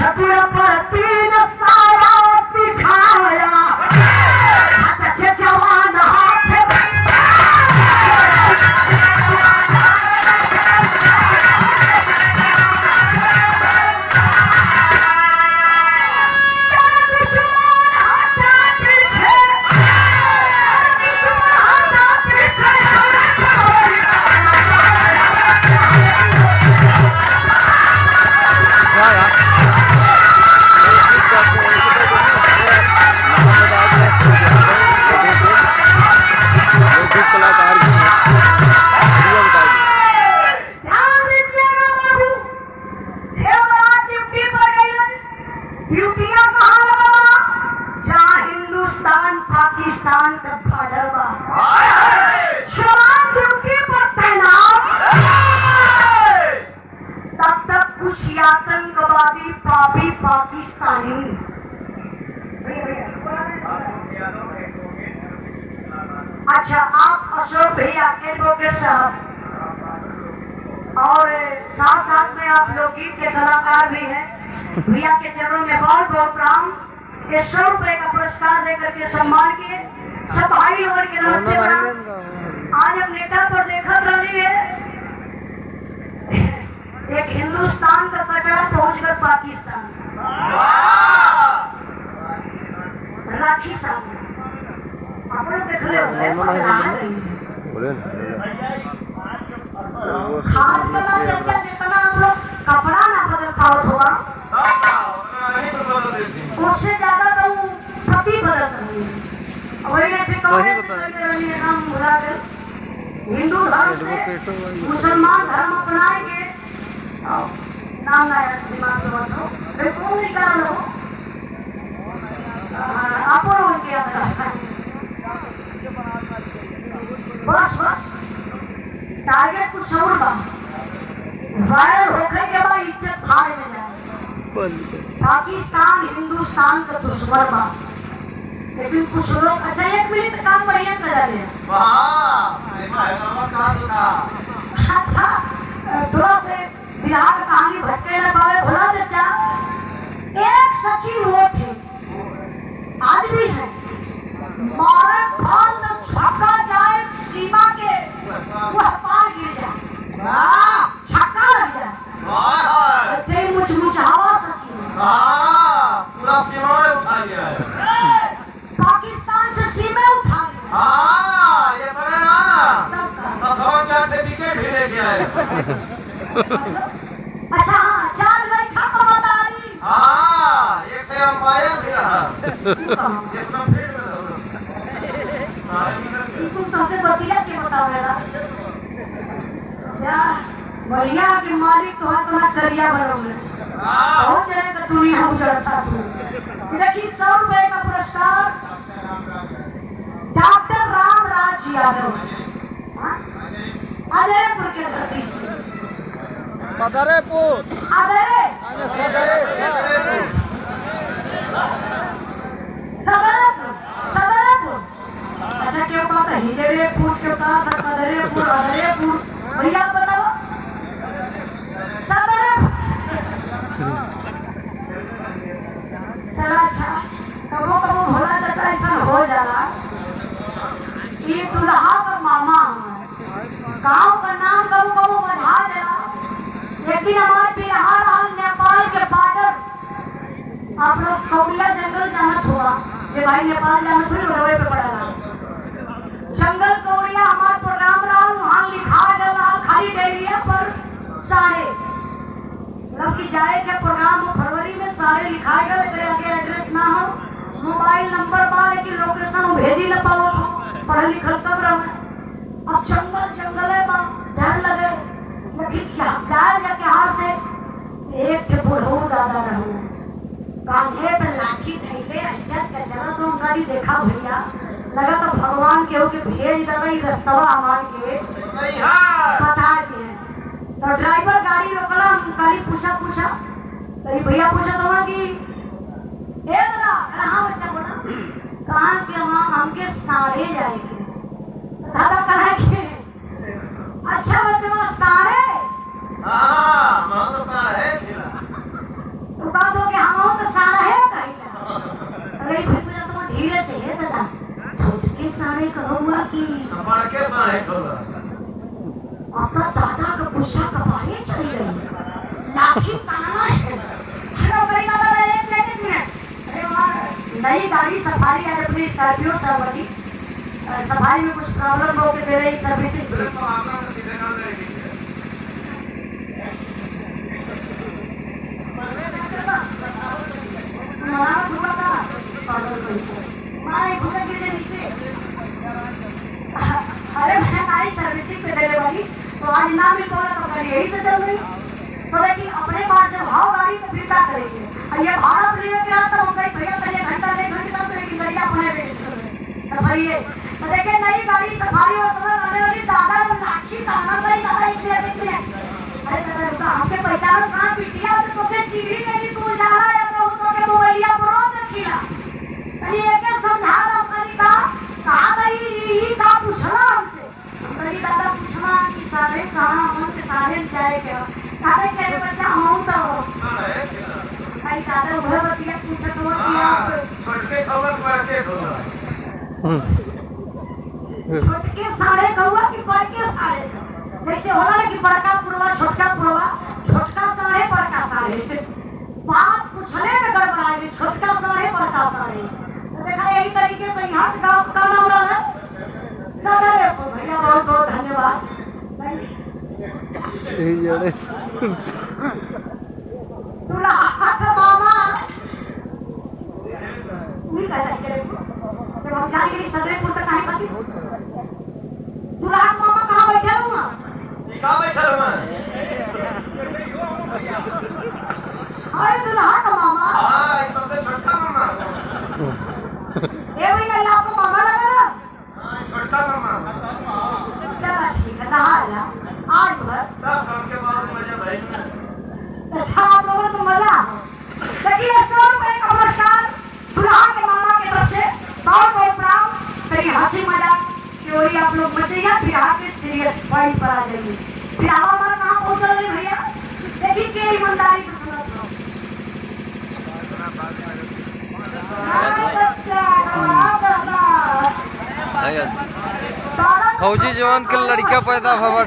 छत्र पर तीन साया दिखाया हाथ से जवान हाथ पाकिस्तान का बॉर्डर बा जवान ड्यूटी पर तैनात तब तक कुछ आतंकवादी पापी पाकिस्तानी अच्छा आप अशोक भैया एडवोकेट साहब और साथ साथ में आप लोकगीत के कलाकार भी हैं भैया के चरणों में बहुत बहुत प्रणाम। 100 रुपए का पुरस्कार देकर के सम्मान किए सब भाई लोगों के नमस्ते प्रणाम। आज हम नेता पर देखत रही है एक हिंदुस्तान का कचरा पहुंचकर पाकिस्तान राखी साहब आप लोग देख रहे हो हाथ बना चर्चा जितना आप लोग कपड़ा ना बदल पाओ हुआ उससे ज्यादा तो पति बदल रही है हिंदू धर्म से मुसलमान धर्म अपनाएंगे नाम लाया दिमाग में मत हो कौन निकाल लो आप बस बस टारगेट कुछ और बा वायरल होने के बाद इज्जत फाड़ में जाए पाकिस्तान हिंदुस्तान का दुश्मन बा लेकिन कुछ लोग अच्छा 1 मिनट काम बढ़िया करा रहे हैं अच्छा थोड़ा से बिहार का कहानी भटके न पावे भोला चचा एक सचिन वो थे आज भी है मारे फाल छक्का जाए सीमा के वह पार गिर जाए छक्का लग जाए मुझ हवा सचिन पूरा सीमा में उठा लिया है पाकिस्तान से सीमा उठा लिया ये बने ना सब 4 विकेट भी लेके आए अच्छा हाँ 4 लड़का को बता रही एक अंपायर भी रहा इसमें फिर तुम सबसे बतिया के बताओ बढ़िया के मालिक तो है तुम्हारा करिया बनोगे बहुत जगह का दुनिया हो चलता तू देखिए 100 रुपए का पुरस्कार डॉक्टर रामराज यादव अदरेपुर के धरती से सदरेपुर सदरेपुर अच्छा क्यों कहा था हिजरेपुर क्यों कहा था कदरेपुर अदरेपुर भैया बताओ चला अच्छा कबो कबो भोला चाचा ऐसा हो जाला ये दुल्हा का मामा गांव का नाम कबो कबो बढ़ा देला लेकिन हमारे बिहार हाल नेपाल के बॉर्डर आप लोग कौड़िया जंगल जाना हुआ ये भाई नेपाल जाना थोड़ी रोडवे पे पड़ा जंगल कौड़िया हमारा प्रोग्राम रहा वहाँ लिखा गया खाली डेरिया पर 1.5 मतलब कि जाए के प्रोग्राम फरवरी में 1.5 लिखा गया लेकिन आगे एड्रेस ना हो मोबाइल नंबर बा लेकिन लोकेशन भेजी न पाओ पढ़ल लिखल कब रहा अब जंगल है बा डर लगे लेकिन क्या जाए जाके हार से एक बुढ़ऊ दादा रहूं कांधे पे लाठी धैले इज्जत के चला तो गाड़ी देखा भैया लगा तो भगवान के हो के भेज दे रस्तवा हमार के बता के तो ड्राइवर गाड़ी रोकला गाड़ी पूछा तरी भैया पूछा तो कि ए दादा कहां बच्चा बोला कहां के वहां हमके 1.5 जाएंगे दादा कहा के अच्छा बच्चा 1.5 हां मैं तो 1.5 खिला तो बात हो गया साढ़े कहूआ की बड़के साढ़े खोला अपना दादा का गुस्सा कपारे चली गई लाठी ताना है। हेलो भाई दादा एक मिनट अरे वाह नई गाड़ी सफारी आज अपनी स्कॉर्पियो सरवती सफारी में कुछ प्रॉब्लम हो के दे रही सर्विसिंग तो आपका सीधे ना रहेगी मारा धुआ था पागल कोई मारे घुसा गिरने नीचे। अरे मैं गाड़ी सर्विसिंग पे देने वाली तो आज ना मिल पाया तो कल यही से चल रही तो लेकिन अपने पास जब हाव गाड़ी तो फिर क्या करेंगे और ये भाड़ा प्रिय के रास्ता हो गई भैया पहले घंटा लेट हो गया तो लेकिन गाड़ी अपने सफारी है तो देखिए नई गाड़ी सफारी और समय आने वाली दादा ने लाठी ताना गई दादा इसलिए अरे दादा हमके पहचान कहां पिटिया तो तोके चीरी नहीं तू जा रहा है तो उसके मोबाइलिया पर रखिला अरे ये समझा दो कनिका कहा गई ये का पूछना हमसे कहीं दादा पूछना कि सारे कहां मन के सारे जाएगा काहे करे बच्चा हम तो भाई दादा उधर बतिया पूछा तो छोटे खबर बड़के खोला छोटके साढ़े कहूआ कि बड़के साढ़े जैसे होला ना कि बड़का पुरवा छोटका साढ़े बड़का साढ़े बात पूछने में गड़बड़ा गई छोटका साढ़े बड़का साढ़े तो देखा यही तरीके से यहाँ के गाँव का नाम रहा है सदर भैया बहुत बहुत धन्यवाद दुल्हा का मामा नहीं कहता जब हम जाने के लिए सदरपुर तक कहीं पति दुल्हा का मामा कहाँ बैठे हुआ कहाँ बैठा हुआ अरे दुल्हा का मामा हाँ सबसे छोटा मामा ये भैया ये आपको मामा लगा ना हाँ छोटा मामा चला ठीक है नहा आज भर सब काम के बाद मजा भाई अच्छा आप लोगों को मजा देखिए सब एक नमस्कार दुल्हा के मामा की तरफ से बहुत बहुत प्रणाम कहीं हंसी मजाक की ओर आप लोग मचेगा फिर आके सीरियस पॉइंट पर आ जाइए फिर हवा हमारा कहाँ पहुंच रही भैया देखिए के ईमानदारी से सुनो फौजी जवान के लड़का पैदा भवा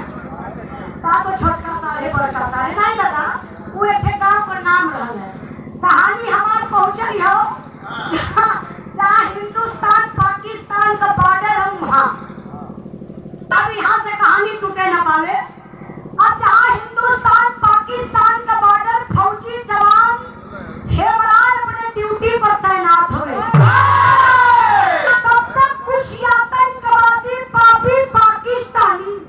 तो छोटका साढ़े बड़का साढ़े नहीं दादा वो एक गांव का नाम रहल है कहानी हमार पहुंचल हो जहाँ हिंदुस्तान पाकिस्तान का बॉर्डर हम वहाँ अब यहाँ से कहानी टूटे न पावे अब जहाँ हिंदुस्तान पाकिस्तान का बॉर्डर फौजी जवान हेमराज अपने ड्यूटी पर तैनात हुए तब तक कुछ आतंकवादी पापी पाकिस्तानी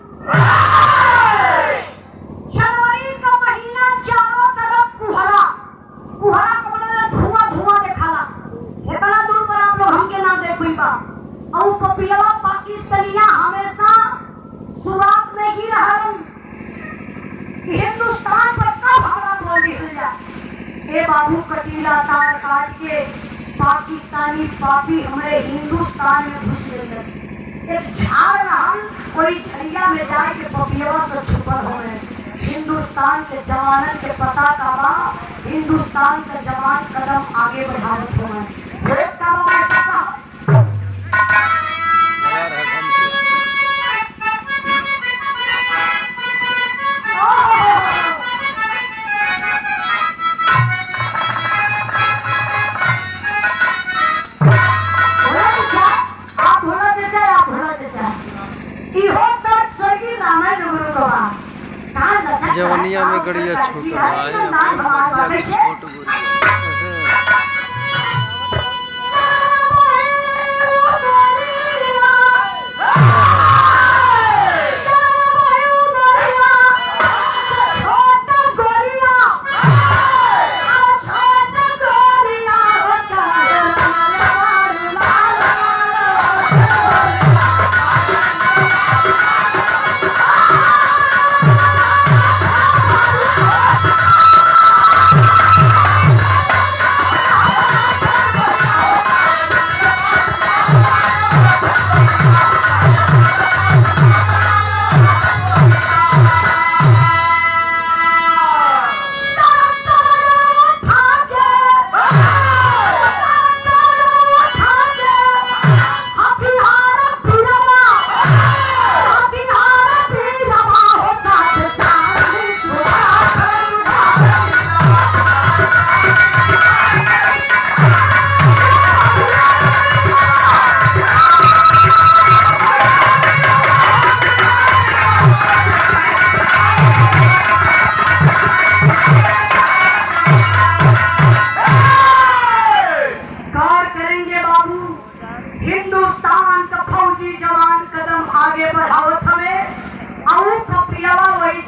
जनवरी का महीना चारों तरफ कुहरा का मतलब धुआं दिखाला इतना दूर पर आप लोग हमके ना देख हुई बा और पपिलवा पाकिस्तानिया हमेशा सुराग में ही रहन हिंदुस्तान पर कब हमला बोल दिया ए बाबू कटीला तार काट के पाकिस्तानी पापी हमारे हिंदुस्तान में घुस गए एक झाड़ रहन कोई झरिया में जाए के पपिलवा से छुपल हो रहे हिंदुस्तान के जवानन के पता का बा हिंदुस्तान के जवान कदम आगे बढ़ावत हो रहे जवनिया में गड़िया छूट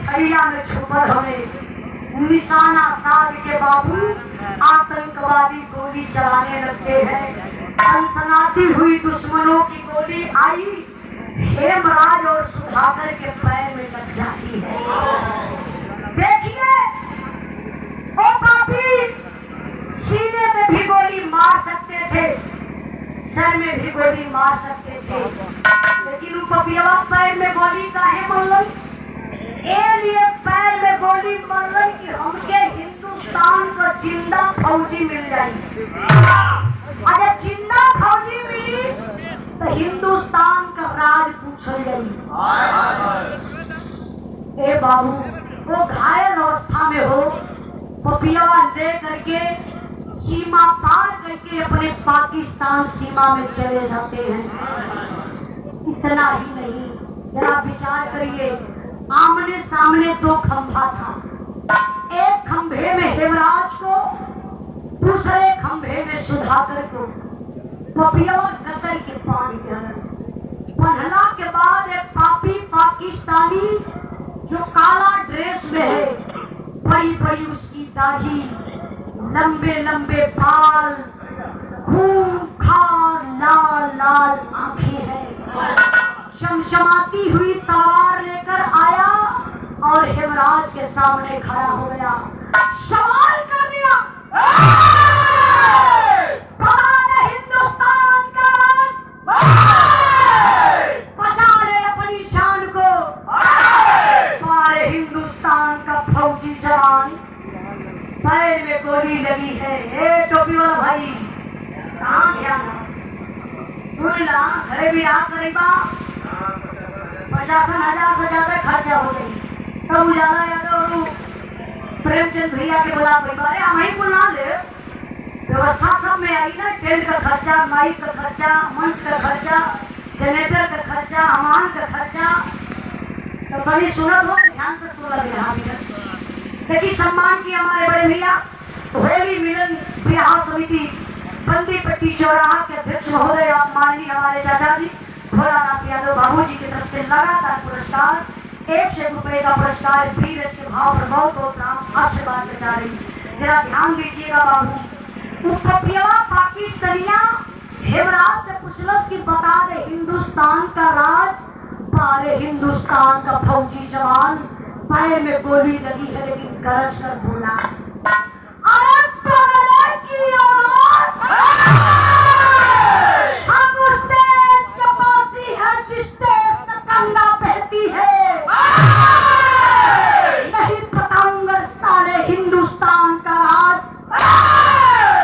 कोठरिया में छुपल हमें निशाना साध के बाबू आतंकवादी गोली चलाने लगते हैं। सनसनाती हुई दुश्मनों की गोली आई, हेमराज और सुधाकर के पैर में लग जाती है। देखिए ओ पापी, सीने में भी गोली मार सकते थे, सर में भी गोली मार सकते थे, लेकिन उनको पियवा पैर में गोली काहे मरल? ए लिए पैर में गोली मरल कि हमके हिंदुस्तान को जिंदा फौजी मिल जाए। अगर जिंदा फौजी मिली तो हिंदुस्तान का राज पूछल जाई। ए बाबू, वो घायल अवस्था में हो, पपियावा ले करके सीमा पार करके अपने पाकिस्तान सीमा में चले जाते हैं। इतना ही नहीं, जरा विचार करिए, आमने सामने दो खंभा था, एक खंभे में हेमराज को, दूसरे खंभे में सुधाकर को। पपियावा कतर के पानी पहला के बाद एक पापी पाकिस्तानी जो काला ड्रेस में है, बड़ी बड़ी उसकी दाढ़ी, लंबे लंबे बाल, खूंखार लाल लाल आंखें हैं, चमचमाती हुई तलवार लेकर आया और हेमराज के सामने खड़ा हो गया। सवाल कर दिया, हिंदुस्तान का बचा ले अपनी शान को। हमारे हिंदुस्तान का फौजी जवान, पैर में गोली लगी है। ए टोपी वाला भाई, कहाँ गया? सुन ला, घरे भी रात करीबा 50,000 से ज्यादा खर्चा हो गई। तब उजाला यादव प्रेमचंद भैया के बोला, अरे हम ही बुला ले, व्यवस्था सब में आई ना, टेंट का खर्चा, माइक का खर्चा, मंच का खर्चा, जनरेटर का खर्चा, अमान का खर्चा। तो कभी सुना हो, ध्यान से सुन लगे। हाँ देखिए, सम्मान की हमारे बड़े भैया होली मिलन विवाह समिति बंदीपट्टी चौराहा के अध्यक्ष महोदय, आप माननीय हमारे चाचा जी भोलानाथ यादव बाबू जी की तरफ से लगातार पुरस्कार, 100 रुपए का पुरस्कार वीर के भाव पर बहुत बहुत राम आशीर्वाद बचा रही। जरा ध्यान दीजिएगा बाबू, पाकिस्तानिया हेमराज से पूछलस कि बता दे हिंदुस्तान का राज, पारे हिंदुस्तान का फौजी जवान, पैर में गोली लगी है लेकिन गरज कर बोला, अरे बगले की औलाद, हम उस देश के पासी हैं जिस देश में गंगा बहती है। नहीं बताऊंगा साले हिंदुस्तान का राज,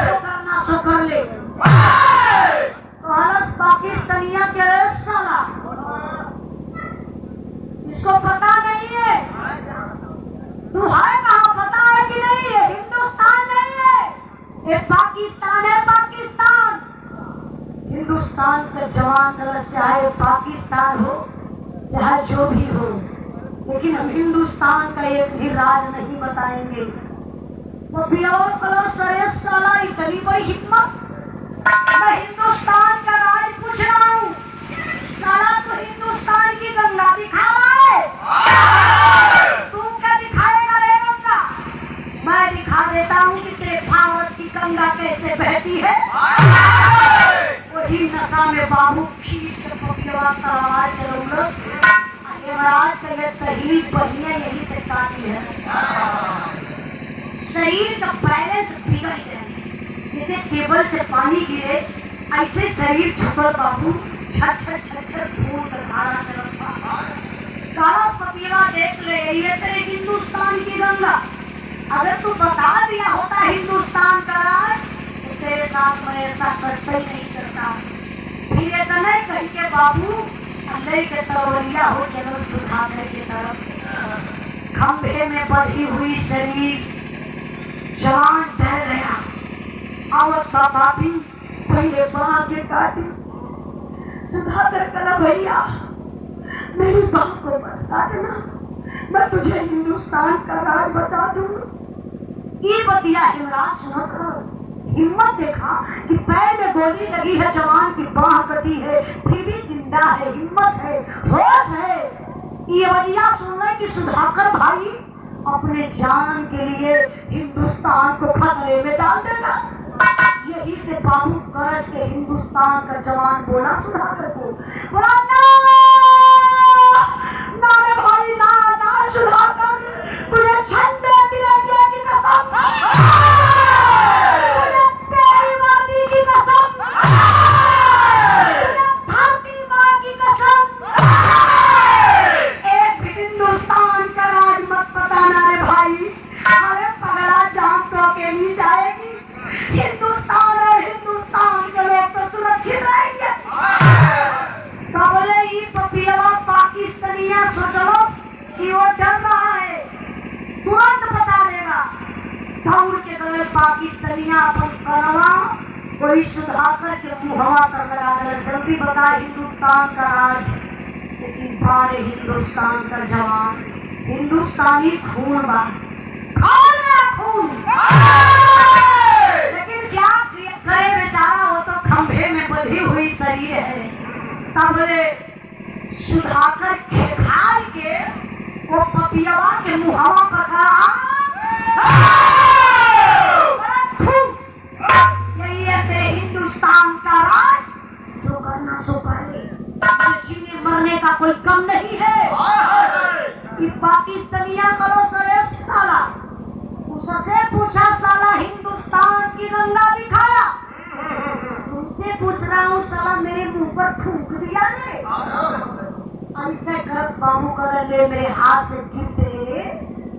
जो करना सो कर ले। पाकिस्तानिया के साला, इसको पता नहीं है, तू है कहाँ, पता है कि नहीं? ये हिंदुस्तान नहीं है, ये पाकिस्तान है, पाकिस्तान। हिंदुस्तान का जवान गलत, चाहे पाकिस्तान हो चाहे जो भी हो, लेकिन हम हिंदुस्तान का एक भी राज नहीं बताएंगे। सरे साला, इतनी बड़ी हिम्मत, मैं हिंदुस्तान का राज पूछ रहा हूँ, साला तो हिंदुस्तान की गंगा दिखा रहा है। तू क्या दिखाएगा रे गंगा? मैं दिखा देता हूँ कि तेरे भारत की गंगा कैसे बहती है। वही नशा में बाबू खींच के पपिया तलवार चलूंगा, हेमराज का ये तहरीर पहिए यही से काटी है। शरीर का पहले से बिगड़ गया, जैसे टेबल से पानी गिरे ऐसे शरीर छुपल बाबू, छर फूल कर धारा तरफ। काला पपीला देख ले, ये तेरे हिंदुस्तान की गंगा। अगर तू बता दिया होता हिंदुस्तान का राज, तो तेरे साथ मैं ऐसा करता ही नहीं करता। फिर ये तो नहीं कही के बाबू अंदर के तलवरिया हो चलो सुधाकर की तरफ। खंभे में बढ़ी हुई शरीर जवान डर गया, आवत बाबा भी पहले बाँ के काटी। सुधाकर करा, भैया मेरी बाँ को मत काटना, मैं तुझे हिंदुस्तान का राज बता दूंगा। ये बतिया हेमराज सुना कर हिम्मत देखा कि पैर में गोली लगी है, जवान की बाँह कटी है, फिर भी जिंदा है, हिम्मत है, होश है। ये वजह सुन रहे कि सुधाकर भाई अपने जान के लिए हिंदुस्तान को खतरे में डाल देगा। यही से बाबू गरज के हिंदुस्तान का जवान बोला सुधाकर को, बोला ना ना रे भाई ना ना सुधाकर, तुझे झंडे तिरंगे की कसम, तुझे तेरी वर्दी की कसम, तुझे धरती माँ की कसम, एक हिंदुस्तान का राज मत बताना रे भाई। अरे पगला जान तो अकेली जाएगी, हिंदुस्तान और हिंदुस्तान के लोग तो सुरक्षित रहेंगे। तबले ही पपियवा पाकिस्तानिया सोचलस कि वो डर रहा है, तुरंत बता देगा। दौड़ के गए पाकिस्तानिया अपन करवा कोई सुधाकर के मुहवा कर लगा गए, जल्दी बता हिंदुस्तान का राज। लेकिन बारे हिंदुस्तान का जवान, हिंदुस्तानी खून बा, खून है खून। लेकिन क्या करे बेचारा, वो तो खंभे में बंधी हुई शरीर है। तब सुधाकर खेखार के वो पपियवा के मुहवा पर कहा, यही है तेरे हिंदुस्तान का राज, जो करना सो कर ले, जीने मरने का कोई कम नहीं है। कि पाकिस्तानिया करो सरे साला, उससे पूछा साला हिंदुस्तान की गंगा दिखाया, तुमसे पूछ रहा हूँ साला मेरे मुंह पर थूक दिया रे। ऐसे करत बाबू कर ले मेरे हाथ से गिफ्ट ले,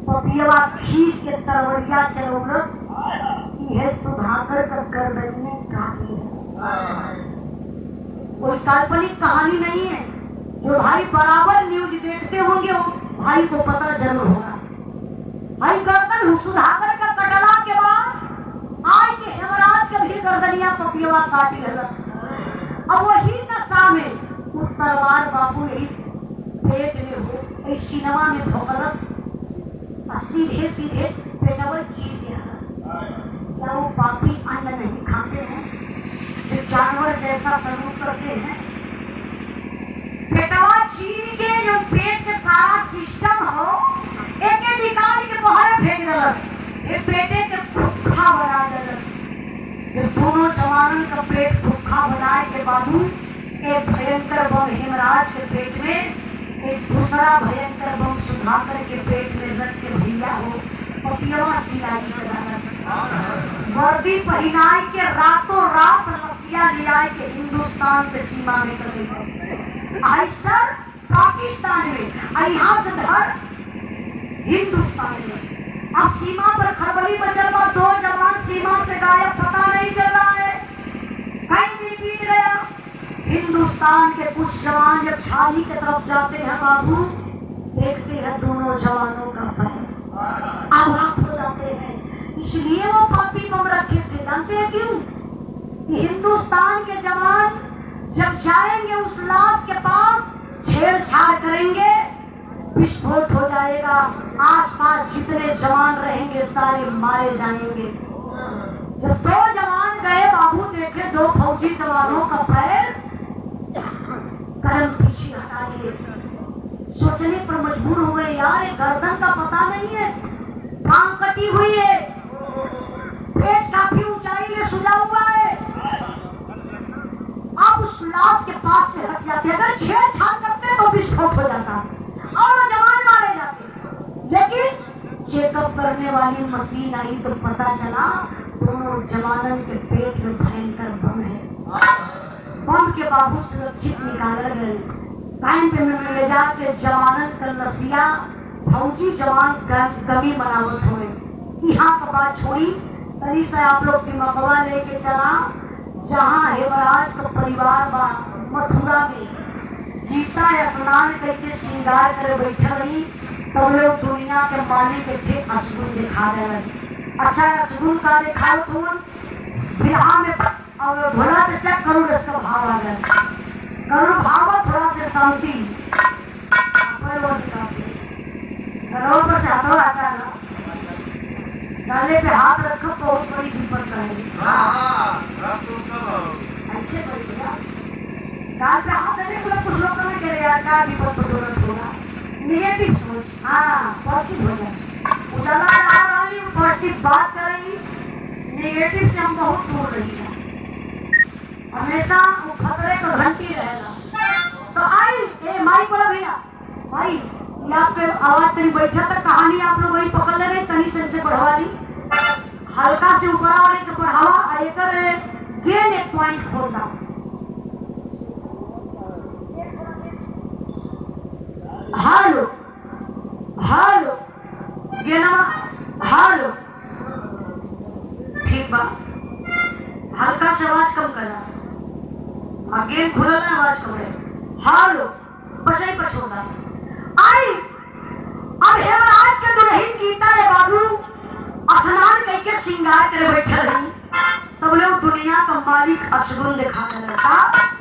पपियवा खींच के तरवरिया चलौलस, यह सुधाकर का गर्दन में काट लिया। कोई काल्पनिक कहानी नहीं है, जो भाई बराबर न्यूज देखते होंगे वो भाई को पता जरूर होगा। भाई गर्दन सुधाकर का कटला के बाद आज के हेमराज के भी गर्दनिया पपियवा काटी हलस। अब वही नशा में वो तलवार बापू यही पेट में हो इस सिनेमा में भोगलस, सीधे सीधे पेटवर चीर दिया। क्या वो पापी अन्न नहीं खाते हैं जो जानवर जैसा सलूक करते हैं? पेटवा चीर के जो पेट के सारा सिस्टम हो एक निकाल के बाहर फेंक दलस, ये पेटे के भूखा बना दलस। ये दोनों जवानों का पेट भूखा बनाए के बाबू एक भयंकर बम हेमराज के पेट में, एक दूसरा भयंकर बम सुधाकर के पेट में रख के भैया हो पपियवा सिलाई कराना, वर्दी पहनाए के रातों रात रसिया लियाए के हिंदुस्तान के सीमा में कर देते। ऐसा पाकिस्तान में और यहाँ से धर हिंदुस्तान में। अब सीमा पर खड़बड़ी मचल बा, दो जवान सीमा से गायब, पता नहीं चल रहा है कहीं भी बीत गया। हिंदुस्तान के कुछ जवान जब छाली की तरफ जाते हैं बाबू, देखते हैं दोनों जवानों का पैर आघात हो जाते हैं। इसलिए वो पापी बम रखे थे, जानते हैं क्यों? कि हिंदुस्तान के जवान जब जाएंगे उस लाश के पास छेड़छाड़ करेंगे, विस्फोट हो जाएगा, आसपास जितने जवान रहेंगे सारे मारे जाएंगे। जब दो जवान गए बाबू, देखे दो फौजी जवानों का पैर, कदम पीछे हटा लिए, सोचने पर मजबूर हो गए, यार गर्दन का पता नहीं है, टांग कटी हुई है, पेट काफी ऊंचाई में सुजा हुआ है। आप उस लाश के पास से हट जाते, अगर छेड़छाड़ करते तो विस्फोट हो जाता और वो जवान मारे जाते। लेकिन चेकअप करने वाली मशीन आई तो पता चला दोनों जवानों के पेट में भयंकर बम है। बम के बाबू सुरक्षित निकाले गए, टाइम पे में ले जाके जवानन का नसिया फौजी जवान गमी मनावत हुए। यहाँ का बात छोड़ी, तरी से आप लोग दिमागवा लेके चला जहाँ हेमराज का परिवार बा मथुरा में, गीता स्नान करके श्रृंगार करे बैठे रही, तब लोग दुनिया के मालिक थे असगुन दिखा रहे। अच्छा असगुन का दिखाओ तुम बिहार में, और भोला चचा करुण इसका भाव आ गया, करुण भाव थोड़ा से शांति पर से हाथों आता है ना, गले पे हाथ रखो तो बहुत बड़ी विपद रहेगी। ऐसे करिएगा, गाल पे हाथ रखने को कुछ लोग कहने के लिए क्या विपद तो जरूरत होगा, नेगेटिव सोच, हाँ पॉजिटिव हो जाए। उजाला ला रही पॉजिटिव बात कर रही, नेगेटिव से हम बहुत दूर रहिएगा, हमेशा वो खतरे का घंटी रहेगा। तो आई ए माई बोला भैया भाई ये आपके आवाज तरी बैठा था, कहानी आप लोग वही पकड़ ले रहे, तनी से बढ़वा दी, हल्का से ऊपर वाले के बढ़ावा एकर गेन एक पॉइंट खोलना। हालो हालो गेनवा हालो, ठीक बा, हल्का से आवाज कम करा, गेन खुलल है आवाज कम रहे। हालो बस यही पर छोड़ दा। आई अब हेमराज के दुल्हन गीता रे बाबू स्नान करके श्रृंगार करे बैठे रही, तब लोग दुनिया का मालिक असगुन दिखाने लगा।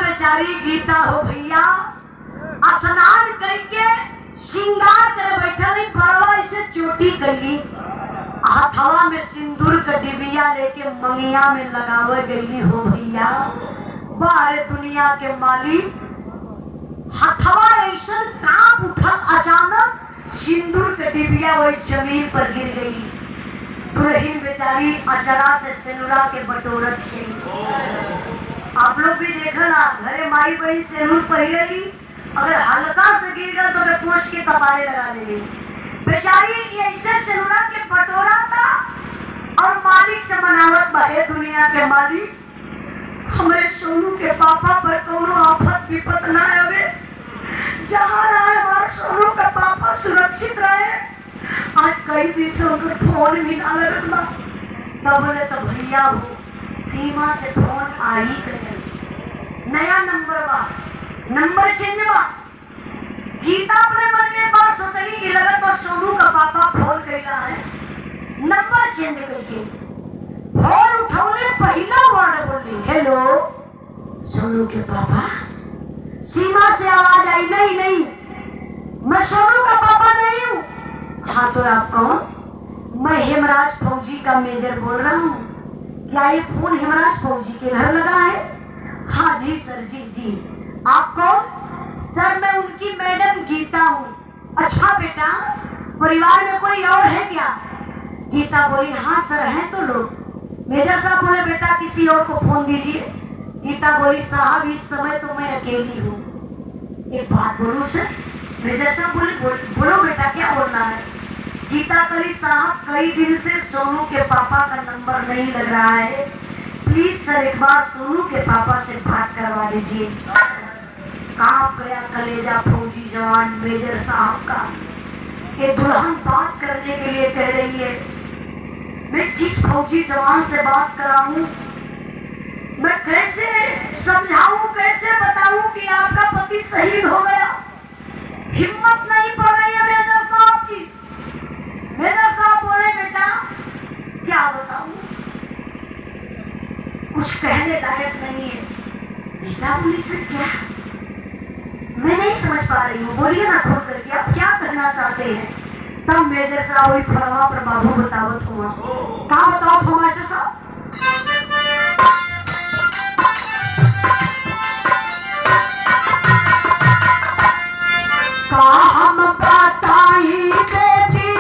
बेचारी गीता हो भैया स्नान करके श्रृंगार करे बैठल, बरवा इसे चोटी कली, हथवा में सिंदूर का डिबिया लेके मंगिया में लगावे गई हो भैया। बाहर दुनिया के मालिक हथवा ऐसा कांप उठल, अचानक सिंदूर का डिबिया वही जमीन पर गिर गई। दुल्हन बेचारी अचरा से सिनुरा के बटोरत खेली। आप लोग भी देखो ना, घरे माई बहन सिंदूर पहिरेली, अगर हल्का से गिर गया तो वे पोछ के कपारे लगा ले। बेचारी ऐसे सिनुरा के बटोरा था और मालिक से मनावत बाहे, दुनिया के मालिक हमारे सोनू के पापा पर कोनो आफत विपत ना आवे, जहाँ रहे हमारे सोनू का पापा सुरक्षित रहे। आज कई दिन से उनको फोन भी ना लगत बा, तब बोले तो भैया हो सीमा से फोन आई करे, नया नंबर बा, नंबर चेंज बा। गीता अपने मन में बात सोचली कि लगत बा सोनू का पापा फोन कैला है, नंबर चेंज करके फोन उठौले, पहला वर्ड बोली हेलो सोनू के पापा। सीमा से आवाज आई, नहीं नहीं मैं सोनू का पापा नहीं हूँ। हाँ तो आप कौन? मैं हेमराज फौजी का मेजर बोल रहा हूँ। क्या ये फोन हेमराज फौजी के घर लगा है? हाँ जी सर, जी जी। आप कौन? सर मैं उनकी मैडम गीता हूँ। अच्छा बेटा, परिवार में कोई और है क्या? गीता बोली हाँ सर हैं तो लोग। मेजर साहब बोले बेटा किसी और को फोन दीजिए। गीता बोली साहब इस समय तो मैं अकेली हूँ, एक बात बोलूं सर? मेजर साहब बोले बोलो बेटा क्या बोलना है? गीता कली साहब कई दिन से सोनू के पापा का नंबर नहीं लग रहा है, प्लीज सर एक बार सोनू के पापा से बात करवा दीजिए। कांप गया कलेजा फौजी जवान मेजर साहब का। ये दुल्हन बात करने के लिए कह रही है, मैं किस फौजी जवान से बात कराऊं? मैं कैसे समझाऊं, कैसे बताऊं कि आपका पति शहीद हो गया? हिम्मत नहीं पड़ रही है मेजर साहब की। मेजर साहब बोले बेटा क्या बताऊं? कुछ कहने लायक नहीं है। बेटा बोली सर क्या? मैं नहीं समझ पा रही हूँ, बोलिए ना खोल करके आप क्या कहना चाहते हैं। तब मेजर साहब वही फरवा पर बाबू बताओ थोमा का बताओ थोमा साहब। काम बताई बेटी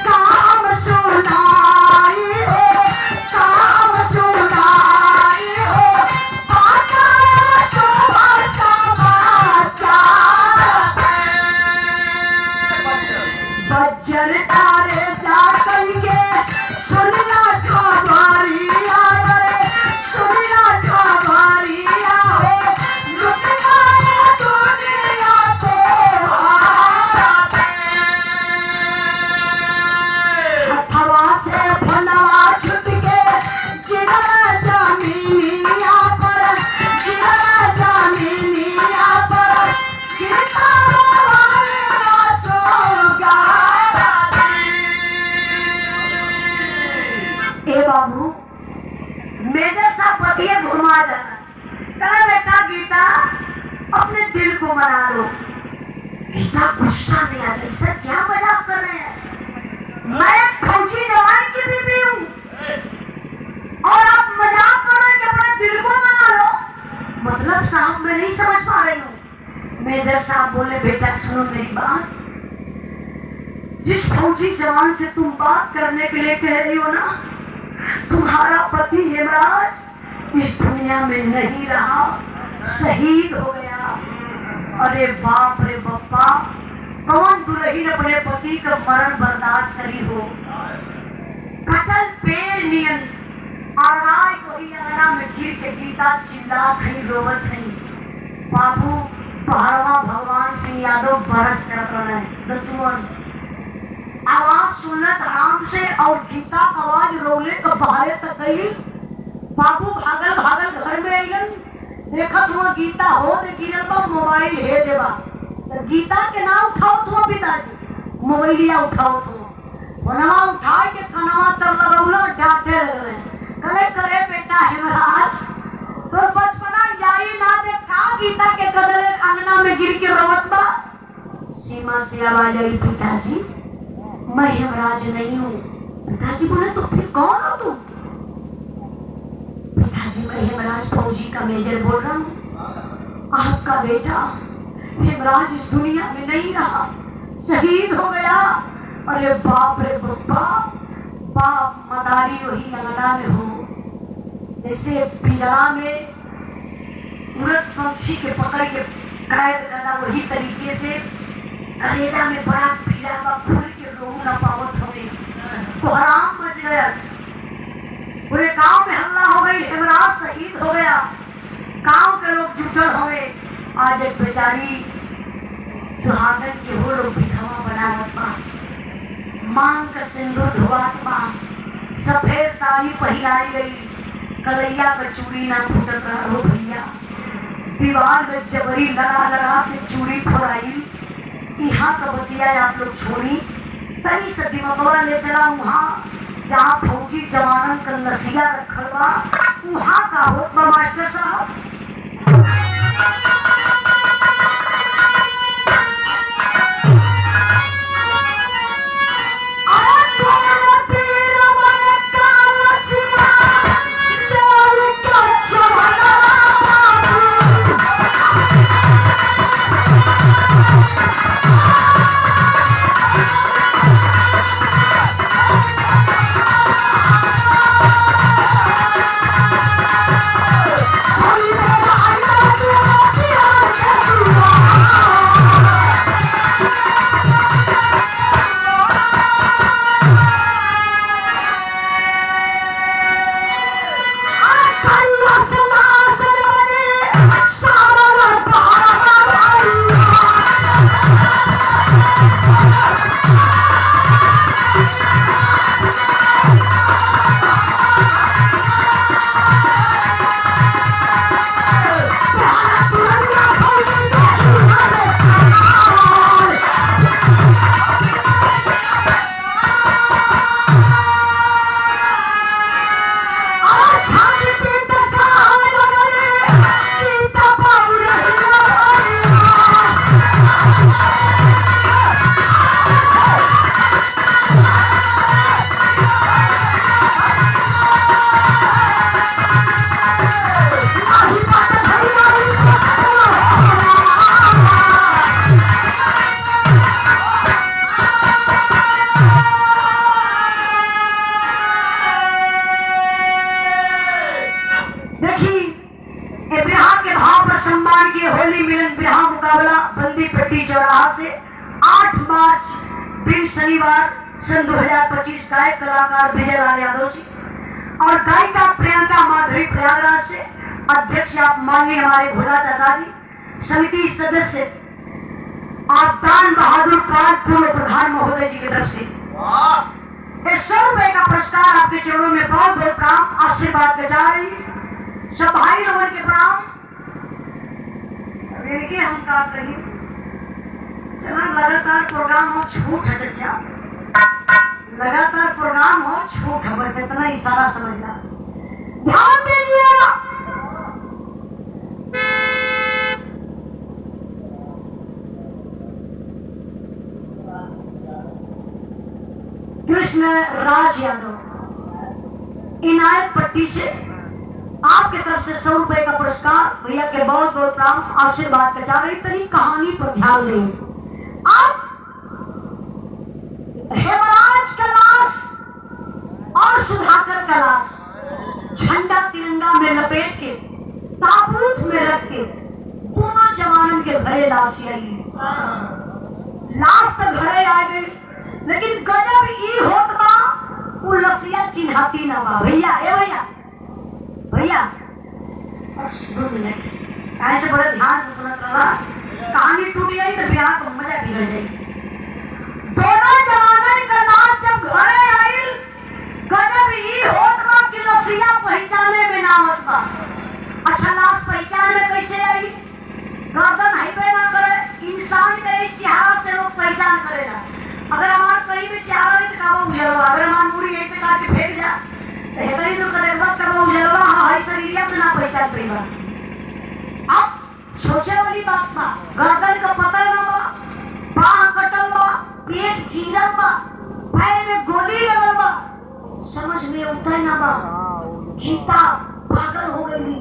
काम सुनाई हो, काम सुनाई हो, सुबह समाचार बज्जर तारे जा करके सुनना खबरिया रे, सुनना खबरिया हो, लुट गए दुनिया को हथवा से फलवा छुट के गिरा जमीनिया पर, गिरा जमीनिया पर, गिरता बाबू मेजर साहब पतिए घुमा जाना। कहा बेटा गीता अपने दिल को मना लो। गीता गुस्सा नहीं आ रही सर क्या मजाक कर रहे हैं, मैं फौजी जवान की बीवी हूँ और आप मजाक कर रहे हैं कि अपने दिल को मना लो। मतलब साहब मैं नहीं समझ पा रही हूँ। मेजर साहब बोले बेटा सुनो मेरी बात, जिस फौजी जवान से तुम बात करने के लिए कह रही हो ना, तुम्हारा पति हेमराज इस दुनिया में नहीं रहा, शहीद हो गया। अरे बाप रे बप्पा, कौन दुल्हन अपने पति का मरण बर्दाश्त करी हो। कटल पेड़ नियन आराय कोई अंगना में गिर के गीता चिल्ला खई रोवत नहीं। बाबू पहरवा भगवान सिंह यादव बरस कर रहे दतुअन आवाज सुनत आराम से और गीता आवाज रोले तो बाहर तक गई। बाबू भागल भागल घर में आइलन, देखत हुआ गीता हो दे गिरल बा मोबाइल हे देवा। तो गीता के नाम उठाओ तो पिताजी मोबाइलिया उठाओ तो वनवा उठा के कनवा तर लगौला डांटे लगले। कहे करे बेटा हेमराज तो बचपना जाई ना दे का गीता के कदले अंगना में गिर के रोवत बा। सीमा से आवाज आई पिताजी मैं हेमराज नहीं हूँ। पिताजी बोले तो फिर कौन हो तुम? पिताजी मैं हेमराज फौजी का मेजर बोल रहा हूँ। आपका बेटा हेमराज इस दुनिया में नहीं रहा, शहीद हो गया। अरे बाप रे बप्पा, बाप मदारी वही अंगना में हो, जैसे पिजड़ा में उड़द पंछी के पकड़ के कैद करना, वही तरीके से कलेजा में बड़ा पीड़ा का फूल के रोह न पावत हो गई। कोहराम मच गया, पूरे गांव में हल्ला हो गई, हेमराज शहीद हो गया। गांव के लोग जुटल हो गए। आज एक बेचारी सुहागन के हो लोग विधवा बनावत बा, मांग का सिंदूर धोआत बा, सफेद साड़ी पहनाई गई, कलैया का चूड़ी ना फूटत रहा हो भैया। दीवार में जबरी लगा लगा के चूड़ी फोड़ाई। यहाँ का बतिया आप लोग छोड़ी, तनी से दिमकवा ले चला वहाँ जहाँ फौजी जवानन का नसिया रखल बा, वहाँ का होत बा मास्टर साहब। गीता बाबू रहिया होली मिलन बिरहा मुकाबला बंदी पट्टी चौराहा से 8 मार्च दिन शनिवार सन 2025 गायक कलाकार विजय लाल यादव जी और गायिका प्रियंका माधुरी प्रयागराज से अध्यक्ष आप माननीय हमारे भोला चाचा जी समिति सदस्य आप दान बहादुर पाल पूर्व प्रधान महोदय जी की तरफ से ये 100 रुपए का पुरस्कार आपके चरणों में बहुत बहुत प्रणाम आशीर्वाद के जा रही सब भाई लोगों के प्रणाम। देखिए हम का कहीं चला लगातार प्रोग्राम हो छूट है चचा लगातार प्रोग्राम हो छूट है बस इतना इशारा समझना ध्यान दीजिए। कृष्ण राज यादव इनायत पट्टी से आपके तरफ से 100 रुपए का पुरस्कार भैया के बहुत बहुत प्रणाम आशीर्वाद का जा रही तरी कहानी पर ध्यान दें। अब हेमराज कैलाश और सुधाकर कैलाश झंडा तिरंगा में लपेट के ताबूत में रख के दोनों जवानों के घरे लाश आई लाश तो घरे आ गई लेकिन गजब ई होत बा उलसिया चिन्हाती ना बा भैया ए भैया भैया बस 2 मिनट ऐसे बड़े ध्यान से सुनत रहा कहानी टूट गई तो बिहार को मजा बिगड़ जाए। दोनों जवानन का लाश जब घरे आई गजब ई होत बा कि रसिया पहचाने में ना होत बा। अच्छा लाश पहचान में कैसे आई गर्दन हाइपे ना करे इंसान के चेहरा से लोग पहचान करेगा। अगर हमार कहीं भी चेहरा नहीं तो काबा उजलवा अगर हमार मुड़ी ऐसे काट के फेंक जा हेतरी तो करे बात कब उजलवा हाय शरीरिया से ना पहचान पेगा। अब सोचे वाली बात बा गर्दन का पता ना बा बाह कटल बा पेट चीरल बा पैर में गोली लगल बा समझ में उतर ना बा। गीता पागल हो गई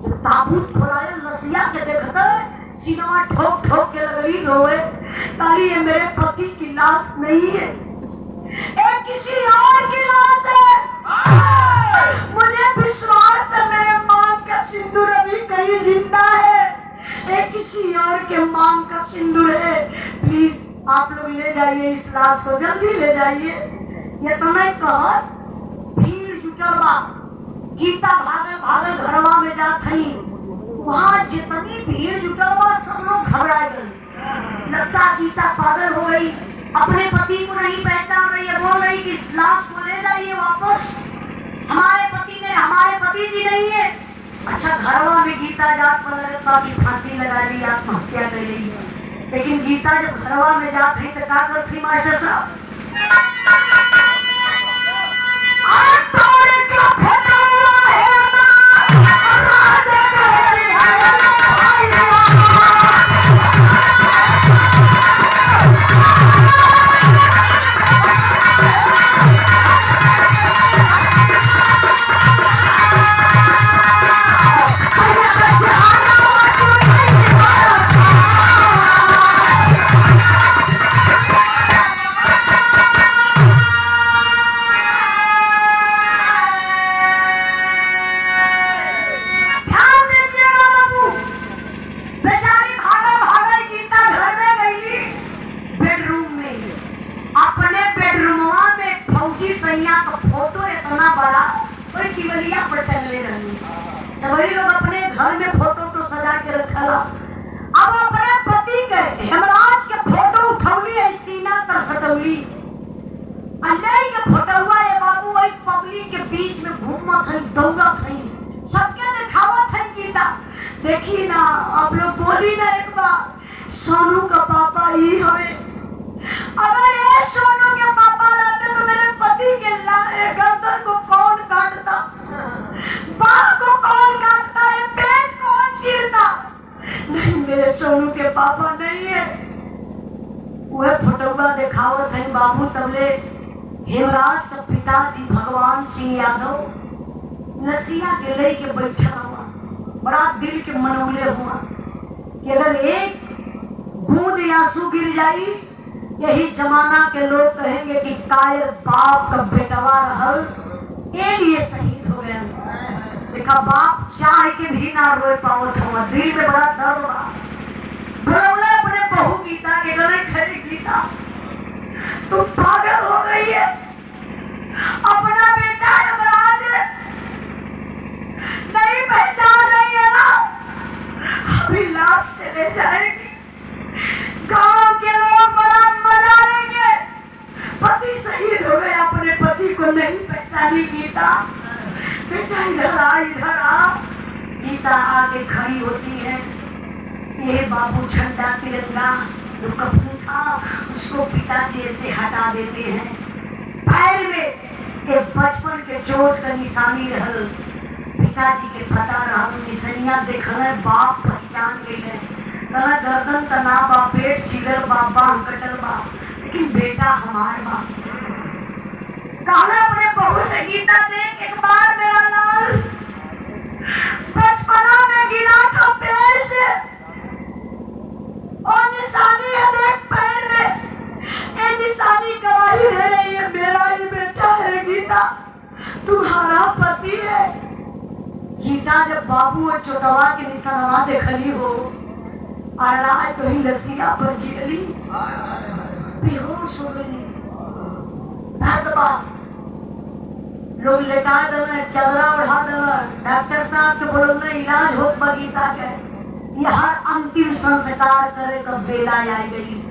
जब ताबूत खोलाए लसिया के देखते सिनेमा ठोक ठोक के लगली रोए ताली ये मेरे पति की लाश नहीं है ये किसी और की लाश है। मुझे विश्वास है मेरे मांग का सिंदूर अभी कहीं जिंदा है ये किसी और के मांग का सिंदूर है। प्लीज आप लोग ले जाइए इस लाश को जल्दी ले जाइए। ये तो नहीं कहा भीड़ जुटल बा गीता भागल भागल घरवा में जात हई वहां जितनी भीड़ जुटल बा सब लोग घबरा गए। लगता गीता पागल हो गई अपने पति को नहीं पहचान रही है बोल रही कि लाश को ले जाइए वापस हमारे पति जी नहीं है। अच्छा घरवा में गीता जात पर लगता कि फांसी लगा ली आत्महत्या कर ली है लेकिन गीता जब घरवा में जात है तो क्या करती मास्टर साहब सभी लोग अपने घर में फोटो तो सजा के रखला। अब अपने पति के हेमराज के फोटो उठौली है सीना तर सटौली अन्याय के फोटोवा ये बाबू वही पब्लिक के बीच में घूमत है दौड़त है सबके दिखावत है गीता देखी ना आप लोग बोली ना एक बार सोनू का पापा ही होए अगर ये सोनू के पापा रहते तो मेरे पति के गर्दन को कौन काटता बाह को कौन काटता है पेट कौन सी पापा नहीं है। वह फोटोवा दिखावत है बाबू तबले हेमराज का पिताजी भगवान सिंह यादव नसिया के ले के बैठा हुआ, बड़ा दिल के मनौले हुआ कि अगर एक बूंद आंसू गिर जाई, यही जमाना के लोग कहेंगे कि कायर बाप का बेटवा रहल, ये लिए शहीद हो गया। देखा बाप चाह के भी ना रोए पावत हुआ, दिल में बड़ा दर्द बा। बोले अपने बहू गीता के गले खड़ी, गीता तुम पागल हो गई है, अपना बेटा यमराज नहीं पहचान रही है ना, अभी लाश चले जाएगी, गांव के लोग बड़ा मजा लेंगे। पति शहीद हो गए, अपने पति को नहीं पहचानी गीता, बेटा इधर आ, इधर आ। गीता आगे खड़ी होती है, ये बाबू झंडा तिरंगा जो कपूर था उसको पिताजी ऐसे हटा देते हैं। पैर में एक बचपन के चोट का निशानी रहल, पिताजी के पता रहल, निशानियां देखल, बाप पहचान गए, कहला गर्दन तना बा, पेट चिलर बा, बांह कटल बा, लेकिन बेटा हमार बा। कहला अपने बहू से गीता देख एक बार मेरा लाल बचपना में गिरा था पैर से, और निशानी है देख पैर में, ये निशानी गवाही दे रही है मेरा ही बेटा है गीता, तुम्हारा पति है। गीता जब बाबू और चोटवा के निशानवा देखली हो, और रात तो ही लसिया पर गिरली, बेहोश हो गई, दर्द बा। लोग लेटा दिल, चदरा उड़ा दिल, डॉक्टर साहब के बोल इलाज होत बा गीता के, यह अंतिम संस्कार करे का बेला आ गई।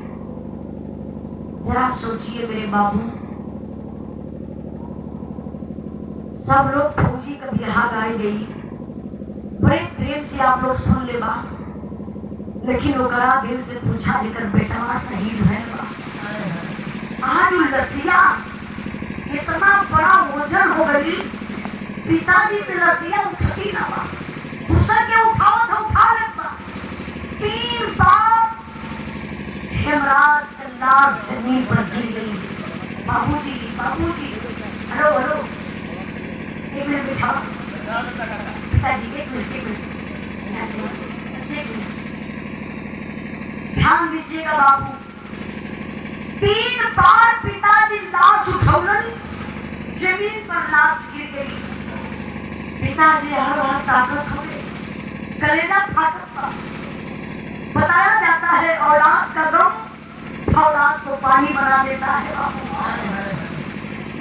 जरा सोचिए मेरे बाबू, सब लोग फौजी का बिहार गाई गई, बड़े प्रेम से आप लोग सुन ले बा, लेकिन ओकरा दिल से पूछा जेकर बेटवा शहीद भइल बा। आज लसिया इतना बड़ा वजन हो गई, पिताजी से लसिया उठती ना बा, दूसर के उठाओ तो उठा लेता। 3 बार हेमराज के लाश जमीन पर गिर गई। बाबूजी, बाबूजी, हेलो हेलो, एक मिनट बिठाओ पिताजी, एक मिनट, ध्यान दीजिएगा बाबू। 3 बार पिताजी लाश उठौलन, जमीन पर लाश गिर गई। पिताजी हर बार ताकत हो गई, कलेजा फाटत था। बताया जाता है औलाद का गम औलाद को पानी बना देता है।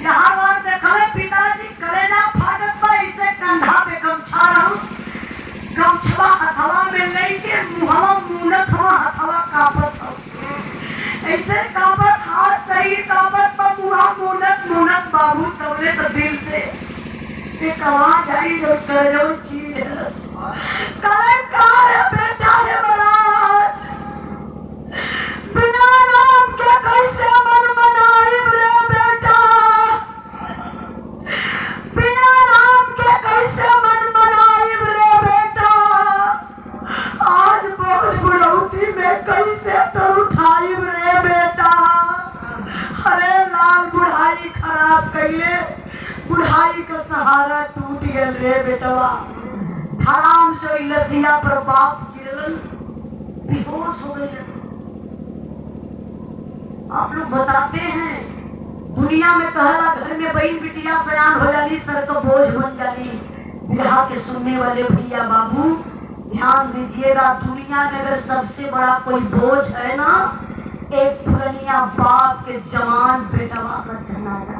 यहाँ बार देखले पिताजी कलेजा फाटत था, इसे कंधा पे गमछा रहल, गमछवा हथवा में लेके मुहवा मुनत हुआ, हथवा कांपत हो, ऐसे कांपत हाथ, शरीर कांपत पर मुहा मुनत मुनत बाबू तबले तो दिल से एक आवाज आई जो करजो चीज कले कार बेटा है महाराज, बिना नाम के कैसे मन मनाई रे बेटा, बिना नाम के कैसे मन मनाई रे बेटा, आज बोझ बुढ़ौती में कैसे तो उठाई रे बेटा। अरे लाल बुढ़ाई खराब कैले, बुढ़ाई का सहारा टूट गया रे बेटवा। धड़ाम से लसिया पर बाप गिरल, बेहोश हो गए। आप लोग बताते हैं दुनिया में कहला घर में बहन बिटिया सयान हो जाली, सर का बोझ बन जाली। बिरहा के सुनने वाले भैया बाबू ध्यान दीजिएगा, दुनिया में अगर सबसे बड़ा कोई बोझ है ना, एक पुरनिया बाप के जवान बेटवा का जनाजा,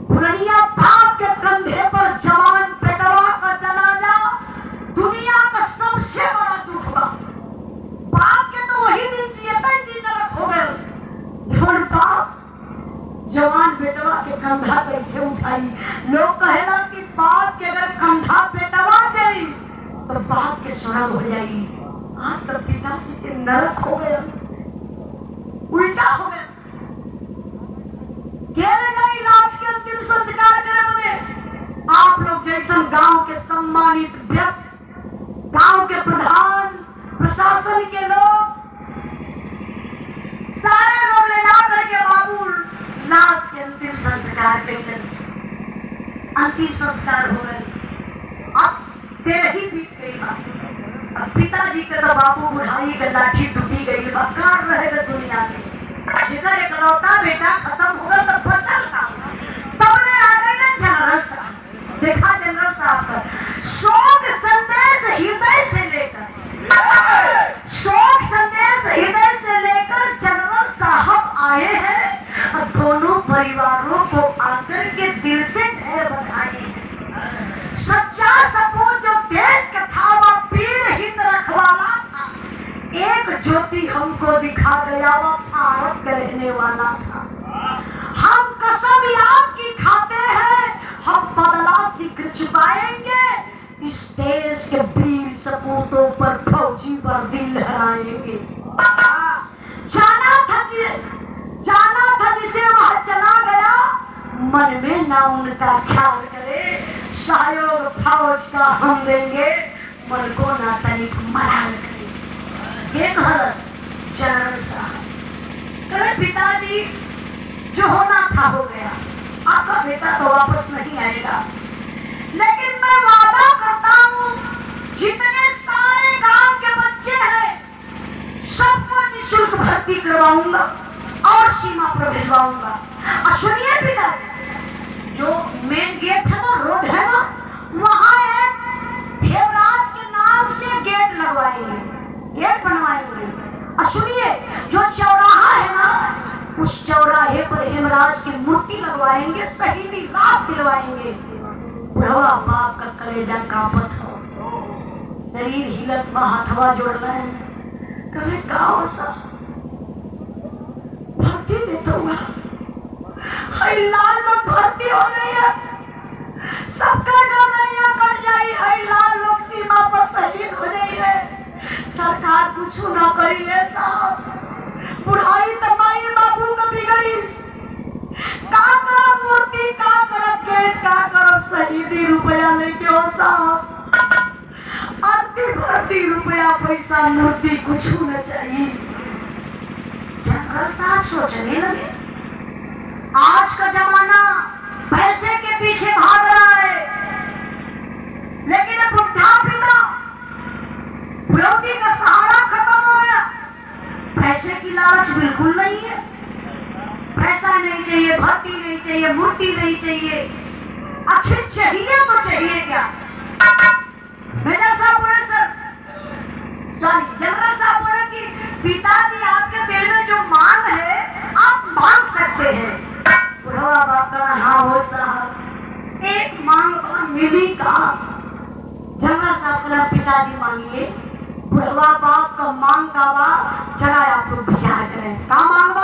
पुरनिया बाप के कंधे पर जवान बेटवा का जनाजा दुनिया का सबसे बड़ा दुख बा। बाप के तो वही दिन जियता जी नरक हो गए, जब बाप जवान बेटवा के कंधा कैसे उठाई। लोग कहेला कि बाप के अगर कंधा बेटवा जाई तो बाप के स्वर्ग हो जाई। आज तो पिताजी के नरक हो गए, उल्टा हो गया। लाश के अंतिम संस्कार करे बने आप लोग जैसन गांव के सम्मानित व्यक्ति, गांव के प्रधान, प्रशासन के लोग लाश के अंतिम संस्कार कैलन। अंतिम संस्कार हो गए। अब तेरे ही बीत गई बात। अब पिताजी के तो बापू बुढ़ाई के लाठी टूटी गई बा, कार रहेगा दुनिया में। जिधर इकलौता बेटा खत्म हो गया तो बचल का तबने आ गई ना जनरल साहब। देखा जनरल साहब का शोक संदेश हृदय से लेकर, शोक संदेश हृदय से लेकर जनरल साहब आए हैं और दोनों परिवारों को आकर के दिल से ढेर बधाई है। सच्चा सपूत जो देश का था वह पीर हिंद रखवाला था। एक ज्योति हमको दिखा गया वह भारत का रहने वाला था। हम कसम आपकी खाते हैं, हम बदला शीघ्र चुकाएंगे। इस देश के वीर सपूतों पर फौजी वर्दी लहराएंगे। जाना था जिसे वह चला गया, मन में ना उनका ख्याल करे। सहयोग फौज का हम देंगे, मन को ना तनिक मलाल करे। एक हरस जनरल साहब कहे पिताजी जो होना था हो गया, आपका बेटा तो वापस नहीं आएगा, लेकिन मैं वादा करता हूँ जितने सारे गांव के बच्चे हैं सबको निःशुल्क भर्ती करवाऊंगा और सीमा पर भिजवाऊंगा। और सुनिए पिताजी, जो मेन गेट है ना, रोड है ना, वहाँ एक हेमराज के नाम से गेट लगवाएंगे, गेट बनवाएंगे। और सुनिए, जो चौराहा है ना, उस चौराहे पर हेमराज की मूर्ति लगवाएंगे, शहीदी रात दिलवाएंगे। बुढ़वा बाप का कलेजा कांपत हो, शरीर हिलत बा, हथवा जोड़ रहे हैं। कहे गाँव सा भर्ती देता हुआ लाल लोग भर्ती हो गई है, सबका गर्दनियां कट जाई है, लाल लोग सीमा पर शहीद हो जाई है। सरकार कुछ ना करी है साहब। बुढ़ाई तो माई बाबू का बिगड़ी, का करो मूर्ति, का करो गेट, का करो शहीदी रुपया लेके हो साहब। आरती भर्ती रुपया पैसा मूर्ति कुछ न चाहिए। जनरल साहब सोचने लगे आज का जमाना पैसे के पीछे भाग रहा है, लेकिन बुढ़ा पिता विरोधी का सहारा खत्म हो गया। पैसे की लालच बिल्कुल नहीं है, पैसा नहीं चाहिए, भर्ती नहीं चाहिए, मूर्ति नहीं चाहिए, आखिर चाहिए तो चाहिए क्या? मेजर साहब बोले सर, सॉरी जनरल साहब बोले कि पिताजी आपके दिल में जो मांग है आप मांग सकते हैं। बुढ़वा बाप का हाँ हो साहब, एक मांग का मिली का। जनरल साहब का पिताजी मांगिए। बुढ़वा बाप का मांग का बा, जरा आप लोग विचार करें का मांग बा।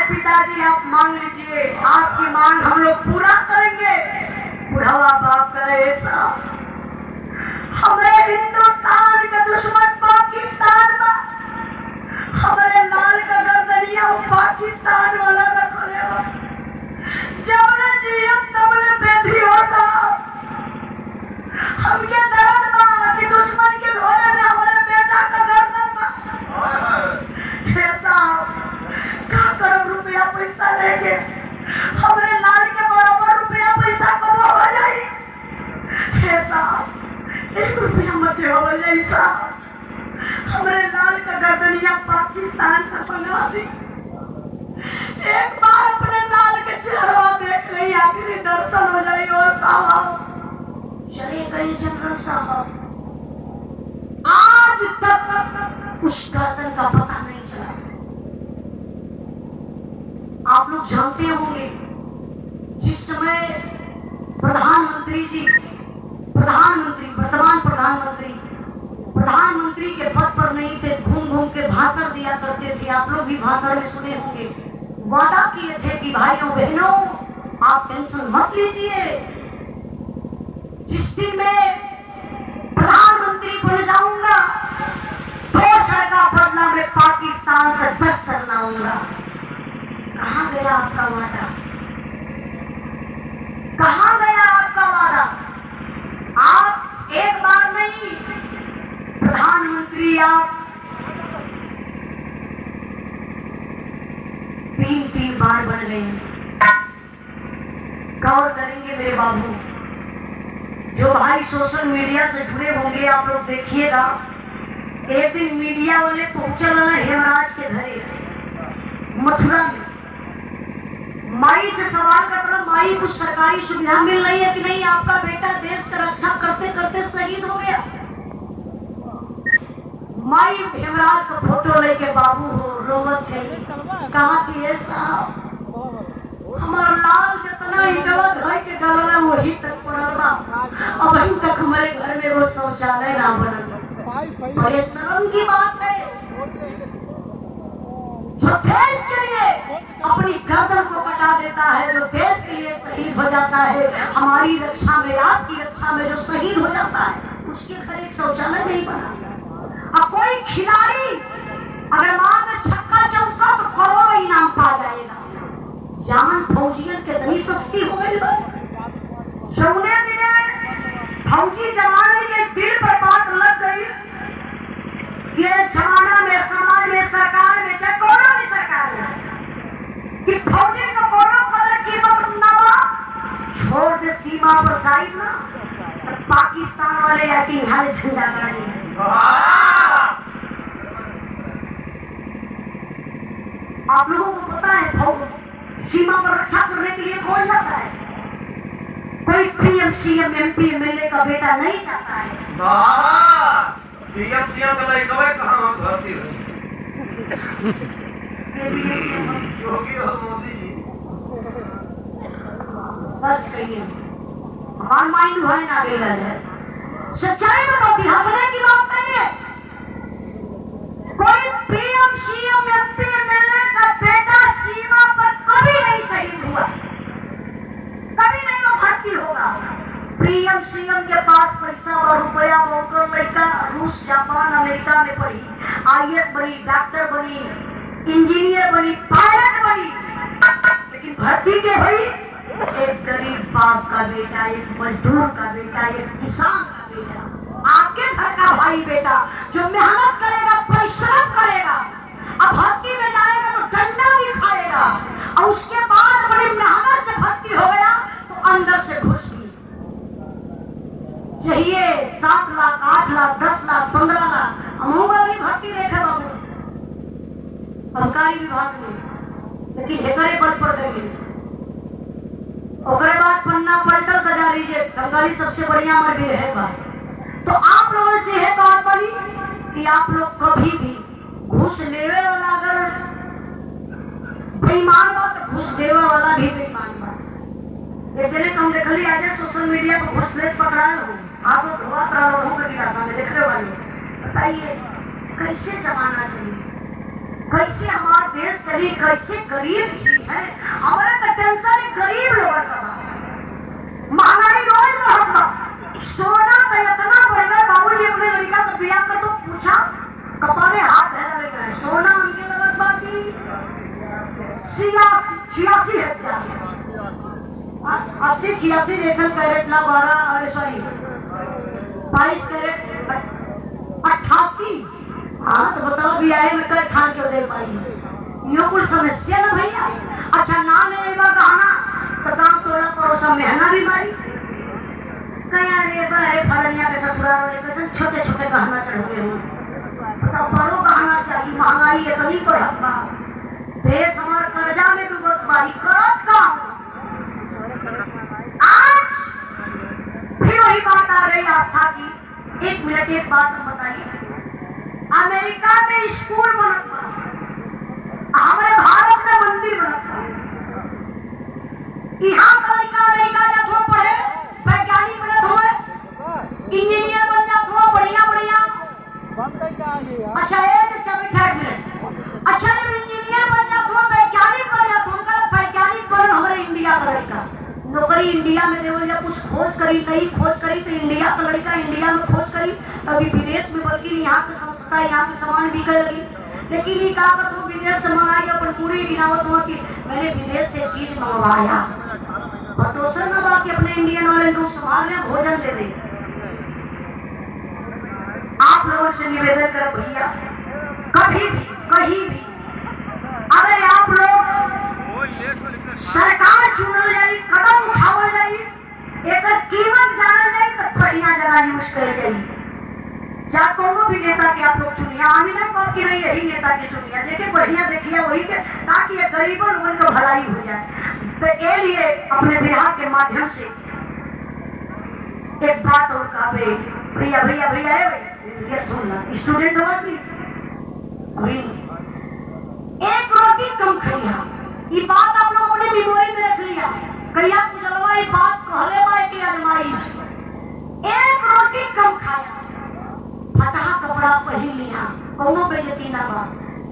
पिता पिताजी आप मांग लीजिए, आपकी मांग हम लोग पूरा करेंगे। बुढ़ावा बाप करे ऐसा, हमारे हिंदुस्तान का दुश्मन पाकिस्तान बा, हमारे लाल का गर्दनिया पाकिस्तान वाला रखले बा। जबले जीएम तबले बेधी हो साहब, हमके दर्द बा कि दुश्मन के घोड़े में हमारे बेटा का गर्दन बा। हे साहब, का करब रुपया पैसा लेके हमारे लाल के बराबर रुपया पैसा कब हो जाई। हे साहब, 1 रुपया मत देवल जाई साहब, हमारे लाल का गर्दनिया पाकिस्तान से मंगवा दी। एक बार अपने लाल के चेहरा देख ले, आखिरी दर्शन हो जाए। और साहब चले गए जनरल साहब, आज तक उस गर्दन का पता नहीं चला। आप लोग जानते होंगे जिस समय प्रधानमंत्री जी, वर्तमान प्रधानमंत्री के पद पर नहीं थे, घूम घूम के भाषण दिया करते थे। आप लोग भी भाषण में सुने होंगे, वादा किए थे कि भाइयों बहनों आप टेंशन मत लीजिए, जिस दिन मैं प्रधानमंत्री बन जाऊंगा 2 सर का बदला में पाकिस्तान से 10 सर लाऊंगा। कहाँ गया आपका वादा? कहाँ गया आपका वादा? आप एक बार नहीं, प्रधानमंत्री आप 3 बार बन गए। गौर करेंगे मेरे बाबू, जो भाई सोशल मीडिया से जुड़े होंगे, आप लोग देखिएगा, एक दिन मीडिया वाले पहुंचल हेमराज के घरे मथुरा में, माई से सवाल करता, माई कुछ सरकारी सुविधा मिल रही है कि नहीं? आपका बेटा देश का रक्षा करते करते शहीद हो गया। माई हेमराज का फोटो लेके बाबू हो रोवत थे, कहा थी साहब हमारा लाल जितना ईटवा धोई के गलला वही तक पड़ल बा, अब अभी तक हमारे घर में वो शौचालय ना बनल। बड़े शर्म की बात है, जो देश के लिए अपनी गर्दन को कटा देता है, जो देश के लिए शहीद हो जाता है, हमारी रक्षा में, आपकी रक्षा में जो शहीद हो जाता है, उसके घर एक शौचालय नहीं बना। अब कोई खिलाड़ी अगर मार में छक्का चौका तो करोड़ों इनाम पा जाएगा। जान फौजियन के तनी सस्ती हो गई। जौने दिने फौजी जवान के दिल पर बात लग गई, ये जमाना में, समाज में, सरकार में, चाहे कोनो भी सरकार में, कि फौजी का कोनो कदर कीमत ना बा, छोड़ दे सीमा पर साइड ना, तो पाकिस्तान वाले आके यहाँ झंडा गाड़ी। आप लोगों को पता है सीमा पर रक्षा करने के लिए कौन जाता है? कोई पीएम सीएम एमपी एमएलए का बेटा नहीं जाता है। पीएम सीएम का नहीं कभी कहाँ भर्ती रही योगी और मोदी जी। सर्च करिए, हमारा माइंड भाई ना गई है। सच्चाई बताओ थी, हंसने की बात नहीं है। कोई पीएम सीएम एमपी एमएलए का बेटा सीमा पर कभी नहीं शहीद हुआ, कभी नहीं वो भर्ती होगा। पीएम सीएम के पास पैसा और रुपया, मोटर लड़का रूस जापान अमेरिका में पढ़ी, आईएएस बनी, डॉक्टर बनी, इंजीनियर बनी, पायलट बनी, लेकिन भर्ती के भाई एक गरीब बाप का बेटा, एक मजदूर का बेटा, एक किसान का बेटा, आपके घर का भाई बेटा जो मेहनत करेगा, परिश्रम करेगा, अब भर्ती में जाएगा तो डंडा भी खाएगा, और उसके बाद बड़ी मेहनत से भर्ती हो गया तो अंदर से घुस भी चाहिए 7 लाख, 8 लाख, 10 लाख, 15 लाख। हम वाली भर्ती देखे बाबू सरकारी विभाग में, लेकिन हेकरे बल पर गई। ओकरे बाद पन्ना पलटल बजा रिजेक्ट, बंगाली सबसे बढ़िया मर भी रहे बा। तो आप लोगों से यह बात बनी कि आप लोग कभी भी घूस लेवे वाला अगर बेईमान बा तो घूस देवे वाला भी बेईमान बा। लेकिन हम देखली आज सोशल मीडिया पर घूस लेत पकड़ाए हो, आप लोग धोआत रहो के गिलासा में देख रहे वाले। बताइए कैसे जमाना चली? कैसे हमारा देश चली, कैसे गरीब जी है। हमारे तो टेंशन है गरीब लोगों का, महंगाई रोज बढ़त बा, सोना तो इतना बढ़ गया। बाबूजी अपने लड़का का बियाह का तो पूछा, कपारे हाथ धरे लगे गए। सोना उनके लगत बा कि 86,000 80-86 जैसा कैरेट ना 22 कैरेट 88। हाँ तो बताओ भी आए में कई थान क्यों दे पाई, यो कुछ समस्या ना भैया। अच्छा ना ले गहना तो गाँव टोला पड़ोसा मेहना भी मारी कया रे बारे फलनिया के ससुराल वाले कैसे छोटे छोटे गहना चढ़े हो। बताओ बड़ो गहना चाहिए, महंगाई इतनी बढ़त बा, देश हमार कर्जा में डूबत बा, करत का। आज फिर वही बात आ गई आस्था की। एक मिनट एक बात हम बताइए, अमेरिका में स्कूल बनत बा, हमारे भारत में मंदिर बनत बा। यहाँ का लड़का अमेरिका जात हो पढ़े, वैज्ञानिक बनत हो, इंजीनियर बन जात हो, बढ़िया बढ़िया। अच्छा एक बैठा एक मिनट। अच्छा जब इंजीनियर बन जात हो, वैज्ञानिक बन जात हो, उनका वैज्ञानिक बनल हमारे इंडिया का लड़का नौकरी इंडिया में देवल या कुछ खोज करी, नहीं खोज करी तो इंडिया का लड़का इंडिया में खोज करी, अभी विदेश में, बल्कि यहाँ की संस्था यहाँ के सामान बिके लगी। लेकिन ये कहा तो विदेश से मंगाई, अपन पूरी गिनावत हुआ कि मैंने विदेश से चीज मंगवाया। और दूसरा ना बात कि अपने इंडियन वाले को संभाल ले, भोजन दे दे। आप लोगों से निवेदन कर भैया, कभी भी कहीं भी अगर आप लोग सरकार चुनल जाई, कदम उठावल जाई, एक कीमत जानल जाई तो बढ़िया जगह यूज कर जाई। जा कोनो भी नेता के आप लोग चुनिया, हमें ना कहो कि नहीं यही नेता के चुनिया, जेके बढ़िया देखिए वही के, ताकि ये गरीबों लोगों को भलाई हो जाए। तो ये लिए अपने विभाग के माध्यम से एक बात और कहा, भैया भैया भैया ये सुनना, स्टूडेंट होगी अभी एक रोटी कम खाइया, ये बात आप लोग अपने मेमोरी में रख लिया। कहिया जलवा ये बात कहले बा कि आजमाई, एक रोटी कम खाया, फटा कपड़ा पहन लिया, कोनो बेइज्जती ना बा,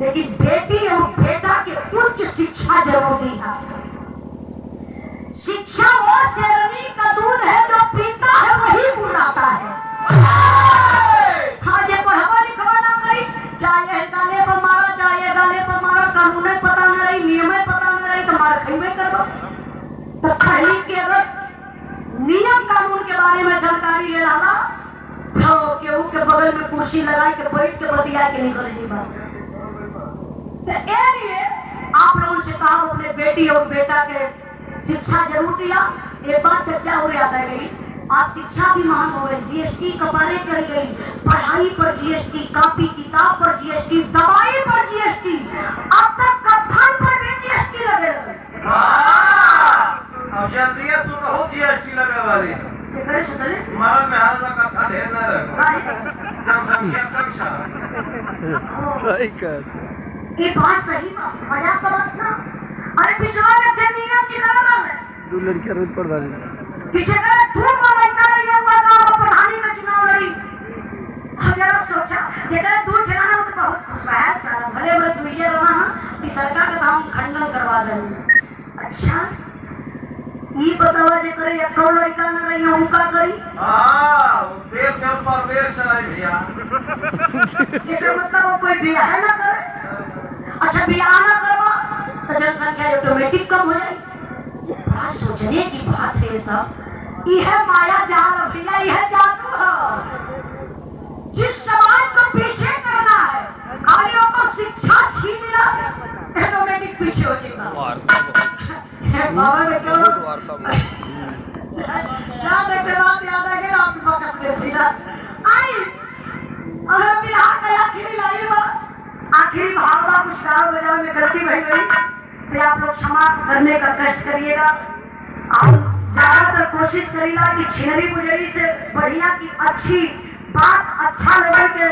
लेकिन बेटी और बेटा के उच्च शिक्षा जरूर दिया। शिक्षा वो शेरनी का दूध है जो पीता है वही बुलाता है। हाँ जे पढ़वा लिखवा ना करी, चाहे गाले पर मारा, चाहे गाले पर मारा, कानून पता न रही, नियम पता न रही तो मार खइबे करबा। तो पहली के अगर नियम कानून के बारे में जानकारी ले लाला तो केहू के बगल में कुर्सी लगा के बैठ के बतिया के निकल जीवा। तो ए लिए आप लोगों से कहा अपने बेटी और बेटा के शिक्षा जरूर दिया। एक बात चर्चा हो याद आ गई, आज शिक्षा भी महंग हो गई, जीएसटी कपारे चढ़ गई, पढ़ाई पर जीएसटी, कॉपी किताब पर जीएसटी, दवाई पर जीएसटी, अब तक कफन पर भी जीएसटी लगे लगे। अब जल्दी सुनो हो जीएसटी लगे वाली करे सुतले मारा में हाल का कथा ढेर ना रहे, जनसंख्या कम छा। सही कर, ये बात सही बा, मजाक का बात ना। अरे पिछवा में थे नियम निकाल रहा है, दो लड़कियां रोज पढ़वा रही पीछे करे धूप वाला निकाल हुआ गांव प्रधानी में चुनाव लड़ी। जरा सोचा जेकर दूर चलाना हो तो बहुत खुश है साला, भले भले तू ये रहना है कि सरकार का हम खंडन करवा देंगे। अच्छा ये बतावा जे करे एक लड़का न रही हूं का करी। हां देश से परदेश चलाई भैया, इसका मतलब कोई बियाह ना करे। अच्छा बियाह ना करवा तो जनसंख्या ऑटोमेटिक कम हो जाएगी। बड़ा सोचने की बात है सब, यह माया जाल भैया, यह जादू है। जिस समाज को पीछे करना है खाली को शिक्षा छीनना, ऑटोमेटिक पीछे हो जाएगा। बाबा ने क्यों याद आ गया आपकी बकस के भैया आई। अगर मेरा आखिरी लाइन में आखिरी भावना कुछ गाँव बजाओ में गलती बह गई तो आप लोग क्षमा करने का कष्ट करिएगा। आप ज्यादातर कोशिश करिएगा कि छिनरी गुजरी से बढ़िया की अच्छी बात अच्छा लेवल के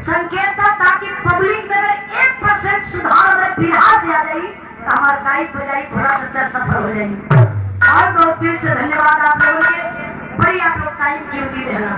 संकेत था, ताकि पब्लिक में अगर 1% सुधार अगर बिहार से आ जाए तो हमारा दायित्व बजाई थोड़ा सा सफल हो जाएगी। और बहुत दिल से धन्यवाद आप लोगों के, बड़ी आप लोग टाइम कीमती देना।